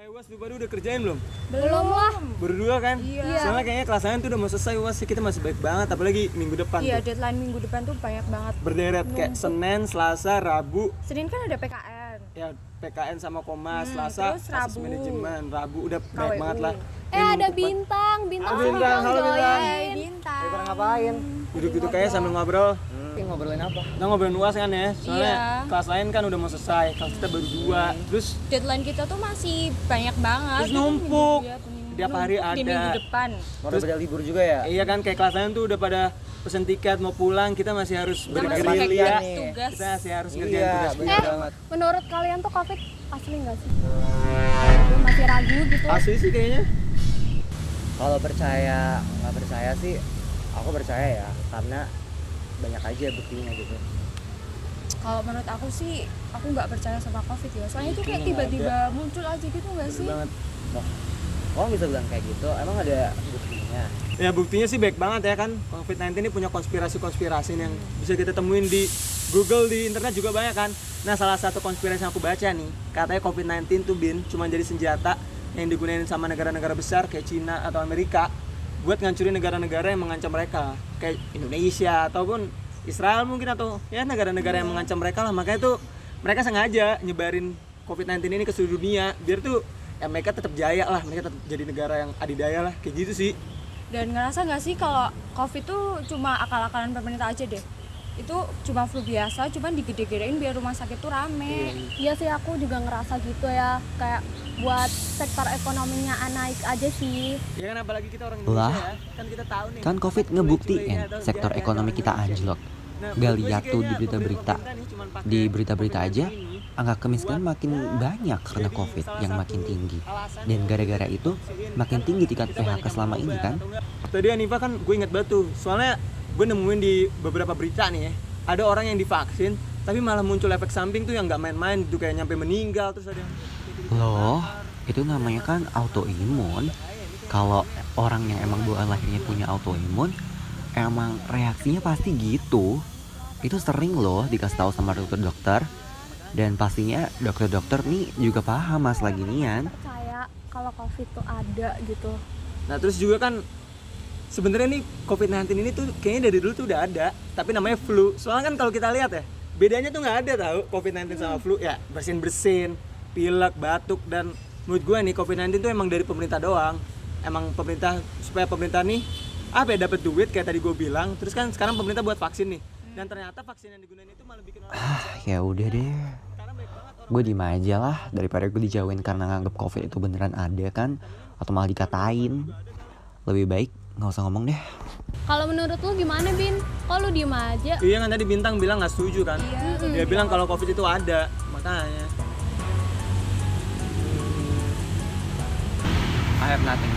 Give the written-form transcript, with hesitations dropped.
UAS tuh baru udah kerjain belum? Belum lah. Berdua kan? Iya. Soalnya kayaknya kelas lain tuh udah mau selesai UAS, kita masih baik banget, apalagi minggu depan Iya, tuh. deadline minggu depan tuh banyak banget. Berderet kayak Senin, Selasa, Rabu. Senin kan ada PKN. Ya PKN sama Komas, Selasa terus asas Rabu. manajemen, Rabu udah banyak KWU. banget lah. Ada bintang Halo, Bintang. Halo, Bintang. Hai, Bintang. Pada ngapain? Duduk-duduk kayak sambil ngobrol. Ngobrolin apa? Kita ngobrolin UAS kan ya, soalnya Iya. kelas lain kan udah mau selesai, kelas kita baru 2. Terus Deadline kita tuh masih banyak banget. Terus numpuk. Iya, minggu- Tiap hari Di ada. minggu depan. Mau pada libur juga ya? iya kan kayak kelas lain tuh udah pada pesen tiket mau pulang, kita masih harus Kita masih bergerilya. pakai nih. tugas. Kita masih harus ngerjain Iya, tugas bener kita. banget. menurut kalian tuh COVID asli nggak sih? Masih ragu gitu? Asli sih kayaknya. Kalau percaya nggak percaya sih, aku percaya ya, karena banyak aja buktinya gitu. Kalau menurut aku sih, aku nggak percaya sama COVID ya. Soalnya itu kayak Kayaknya nggak tiba-tiba muncul aja gitu nggak Bener sih? banget. Kamu bisa bilang kayak gitu, emang ada buktinya? Ya buktinya sih baik banget ya kan. COVID-19 ini punya konspirasi-konspirasi yang bisa kita temuin di Google, di internet juga banyak kan. Nah salah satu konspirasi yang aku baca nih, katanya COVID-19 tuh cuma jadi senjata yang digunain sama negara-negara besar kayak Cina atau Amerika buat ngancurin negara-negara yang mengancam mereka, kayak Indonesia ataupun Israel mungkin, atau ya negara-negara yang mengancam mereka lah. Makanya tuh mereka sengaja nyebarin COVID-19 ini ke seluruh dunia biar tuh ya mereka tetap jaya lah, mereka tetap jadi negara yang adidaya lah, kayak gitu sih. Dan ngerasa nggak sih kalau COVID tuh cuma akal-akalan pemerintah aja deh? Itu cuma flu biasa, cuman digede-gedein biar rumah sakit tuh rame. Iya sih, aku juga ngerasa gitu ya, kayak buat sektor ekonominya naik aja sih. Ya kan apalagi kita orang Lah, Indonesia ya. Kan kita tahu nih. Kan COVID cule-culenya ngebuktiin atau sektor jahat ekonomi atau kita Indonesia. anjlok. Nah, Gak menurut gue lihat sih tuh di kayaknya berita-berita. pemerintah nih cuman pakai Di berita-berita aja, ini angka kemiskinan makin banyak karena jadi COVID salah yang satu makin tinggi. alasan Dan yang gara-gara itu vaksin makin kan tinggi tingkat kita PHK banyak yang selama ini berubah kan. atau enggak. Tadi Anifa kan gue inget banget tuh, soalnya gue nemuin di beberapa berita nih ya, ada orang yang divaksin tapi malah muncul efek samping tuh yang nggak main-main gitu, kayak nyampe meninggal. Terus ada yang Loh, itu namanya kan autoimun. Kalau orang yang emang bawaan lahirnya punya autoimun, emang reaksinya pasti gitu. Itu sering loh dikasih tahu sama dokter-dokter. Dan pastinya dokter-dokter nih juga paham masalah ginian. Percaya kalau COVID tuh ada gitu. Nah terus juga kan sebenarnya nih COVID-19 ini tuh kayaknya dari dulu tuh udah ada, tapi namanya flu. Soalnya kan kalau kita lihat ya, bedanya tuh nggak ada tahu COVID-19 sama flu ya, bersin-bersin, pilek, batuk. Dan menurut gue nih COVID-19 tuh emang dari pemerintah doang. Emang pemerintah, supaya pemerintah nih apa ya, dapat duit kayak tadi gue bilang. Terus kan sekarang pemerintah buat vaksin nih, dan ternyata vaksin yang digunain itu malah bikin orang Ya udah deh, karena baik banget orang. gue diem aja lah daripada gue dijauhin karena nganggep COVID itu beneran ada kan, atau malah dikatain. Lebih baik nggak usah ngomong deh. Kalau menurut lu gimana, Bin? Kok lu diem aja? Iya kan tadi Bintang bilang nggak setuju kan. Dia bilang kalau COVID itu ada, makanya. I have nothing